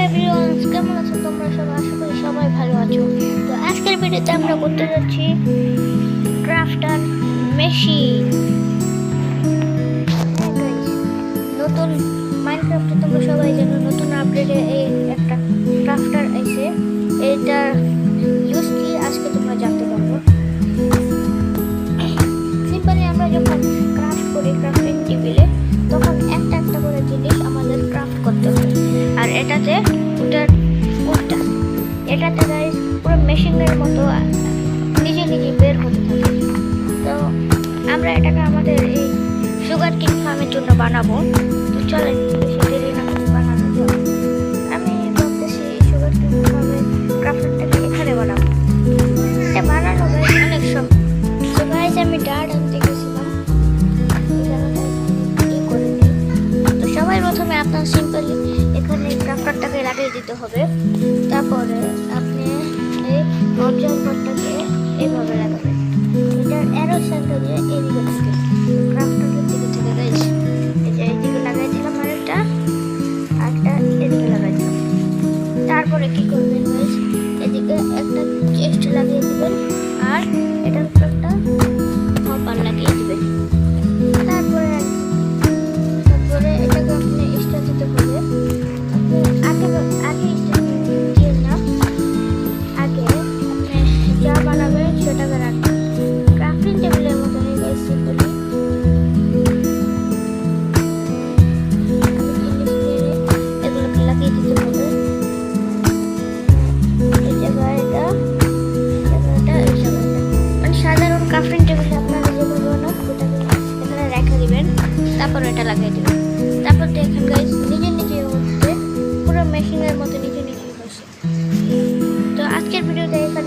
Everyone, কেমন আছো তোমরা সবাই? আশা করি সবাই ভালো আছো। তো আজকের ভিডিওতে আমরা করতে যাচ্ছি ক্রাফটার মেশিন। নতুন মাইনক্রাফটে তোমরা সবাই জানো নতুন আপডেটে এই একটা ক্রাফটার এসে, এটা ইউজ কি আজকে তোমরা জানতে পারবো। সিম্পলি আমরা যখন ক্রাফট করি ক্রাফটিং টেবিলে, তখন একটা একটা করে জিনিস আমাদের ক্রাফট করতে হয়। আর এটাতে উল্টা এটাতে গাইস পুরো মেশিনের মতো নিজে নিজে বের হতে থাকে। তো আমরা এটাকে আমাদের এই সুগার কেন ফার্মের জন্য বানাবো। তো চলেন বেশি দেরি না করে বানানো যাক। আমি ভাবতেছি সুগার কেন ফার্মের ক্রাফটারটাকে এখানে বানাবো। এটা বানানো গাইস অনেক সহজ। তো গাইস আমি ডার্ট আনতে গেছিলাম, তো সবাই প্রথমে আপনার সিম্পলি এখানে ক্রাফটারটাকে লাগিয়ে দিতে হবে। তারপরে আপনি এই অবজারভারটাকে এইভাবে লাগাবেন, এটার অ্যারো সাইনটা দিয়ে এদিকে থাকে ক্রাফটারের দিকে থেকে গাইস। এইদিকে লাগাই দিলাম, আরেকটা এদিকে লাগাই দিলাম। তারপরে কি করবেন গাইস, এদিকে একটা চেস্ট লাগিয়ে দিবেন আর এটার উপর একটা হপার লাগিয়ে দিবেন। তারপরে এটাকে আপনি স্টার দিতে হবে। আপনি আগে স্টার দিয়ে না, আগে আপনি যা বানাবেন সেটাকে রাখবেন ক্রাফটিং টেবিলের মতো হয়ে গেছে। সিম্পলি এগুলোকে লাগিয়ে দিতে হবে। মানে সাধারণ ক্রাফটিং টেবিলে আপনারা যেভাবে বানান ওটাকে এখানে রেখে দিবেন, তারপর এটা লাগিয়ে দিবেন। তারপর দেখেন গাইস নিজে নিজে হচ্ছে পুরো মেশিনের মতো নিজে নিজেই হচ্ছে। তো আজকের ভিডিওটা এখানে